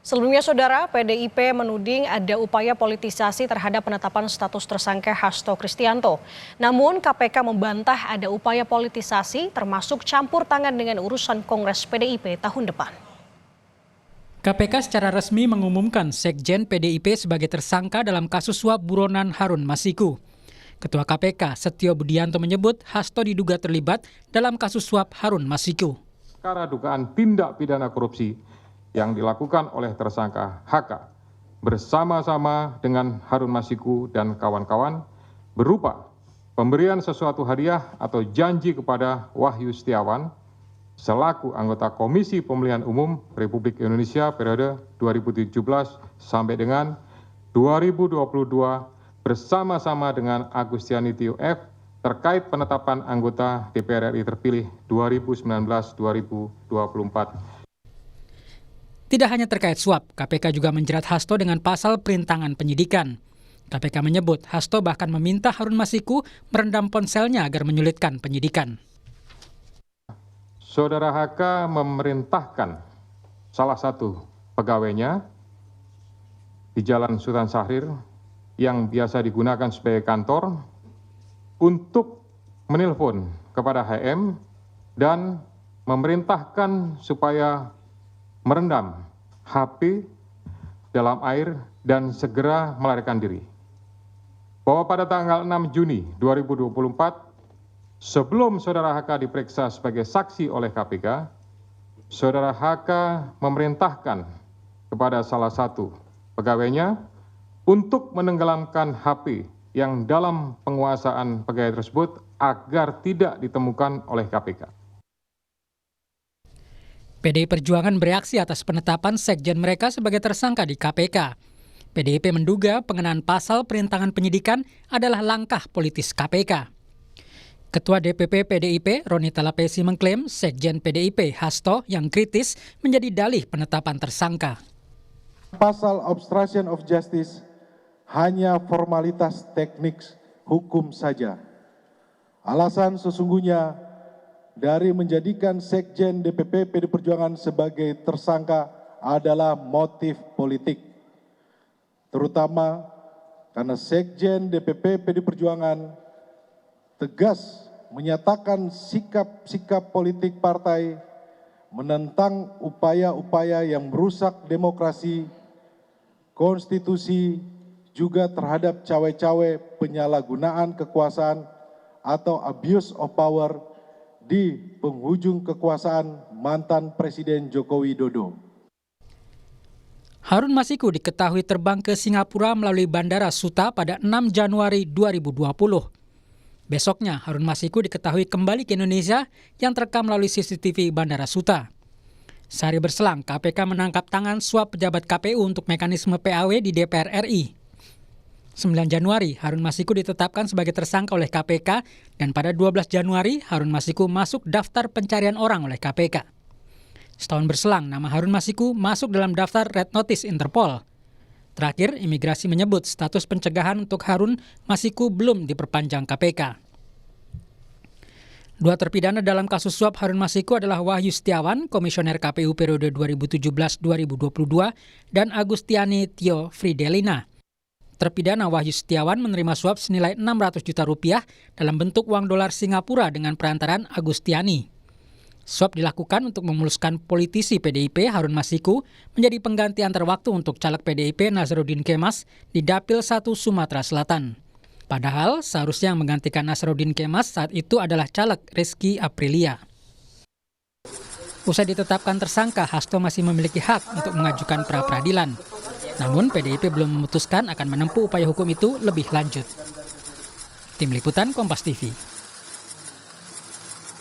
Sebelumnya, Saudara, PDIP menuding ada upaya politisasi terhadap penetapan status tersangka Hasto Kristianto. Namun, KPK membantah ada upaya politisasi termasuk campur tangan dengan urusan Kongres PDIP tahun depan. KPK secara resmi mengumumkan Sekjen PDIP sebagai tersangka dalam kasus suap buronan Harun Masiku. Ketua KPK Setio Budianto menyebut Hasto diduga terlibat dalam kasus suap Harun Masiku. Perkara dugaan tindak pidana korupsi yang dilakukan oleh tersangka HK bersama-sama dengan Harun Masiku dan kawan-kawan berupa pemberian sesuatu hadiah atau janji kepada Wahyu Setiawan selaku anggota Komisi Pemilihan Umum Republik Indonesia periode 2017 sampai dengan 2022 bersama-sama dengan Agustiani Tio F terkait penetapan anggota DPR RI terpilih 2019-2024. Tidak hanya terkait suap, KPK juga menjerat Hasto dengan pasal perintangan penyidikan. KPK menyebut Hasto bahkan meminta Harun Masiku merendam ponselnya agar menyulitkan penyidikan. Saudara HK memerintahkan salah satu pegawainya di Jalan Sultan Syahrir yang biasa digunakan sebagai kantor untuk menelpon kepada HM dan memerintahkan supaya merendam HP dalam air dan segera melarikan diri. Bahwa pada tanggal 6 Juni 2024, sebelum Saudara HK diperiksa sebagai saksi oleh KPK, Saudara HK memerintahkan kepada salah satu pegawainya untuk menenggelamkan HP yang dalam penguasaan pegawai tersebut agar tidak ditemukan oleh KPK. PDI Perjuangan bereaksi atas penetapan sekjen mereka sebagai tersangka di KPK. PDIP menduga pengenaan pasal perintangan penyidikan adalah langkah politis KPK. Ketua DPP PDIP, Roni Talapesi, mengklaim sekjen PDIP, Hasto, yang kritis menjadi dalih penetapan tersangka. Pasal obstruction of justice hanya formalitas teknik hukum saja. Alasan sesungguhnya dari menjadikan sekjen DPP PDI Perjuangan sebagai tersangka adalah motif politik. Terutama karena sekjen DPP PDI Perjuangan tegas menyatakan sikap-sikap politik partai menentang upaya-upaya yang merusak demokrasi, konstitusi, juga terhadap cawe-cawe penyalahgunaan kekuasaan atau abuse of power di penghujung kekuasaan mantan Presiden Joko Widodo. Harun Masiku diketahui terbang ke Singapura melalui Bandara Suta pada 6 Januari 2020. Besoknya, Harun Masiku diketahui kembali ke Indonesia yang terekam melalui CCTV Bandara Suta. Sehari berselang, KPK menangkap tangan suap pejabat KPU untuk mekanisme PAW di DPR RI. 9 Januari, Harun Masiku ditetapkan sebagai tersangka oleh KPK dan pada 12 Januari, Harun Masiku masuk daftar pencarian orang oleh KPK. Setahun berselang, nama Harun Masiku masuk dalam daftar Red Notice Interpol. Terakhir, imigrasi menyebut status pencegahan untuk Harun Masiku belum diperpanjang KPK. Dua terpidana dalam kasus suap Harun Masiku adalah Wahyu Setiawan, Komisioner KPU periode 2017-2022, dan Agustiani Tio Fridelina. Terpidana Wahyu Setiawan menerima suap senilai 600 juta rupiah dalam bentuk uang dolar Singapura dengan perantaran Agustiani. Suap dilakukan untuk memuluskan politisi PDIP Harun Masiku menjadi pengganti antar waktu untuk caleg PDIP Nazarudin Kemas di Dapil 1 Sumatera Selatan. Padahal seharusnya yang menggantikan Nazarudin Kemas saat itu adalah caleg Rizky Aprilia. Usai ditetapkan tersangka, Hasto masih memiliki hak untuk mengajukan pra-peradilan. Namun PDIP belum memutuskan akan menempuh upaya hukum itu lebih lanjut. Tim Liputan Kompas TV.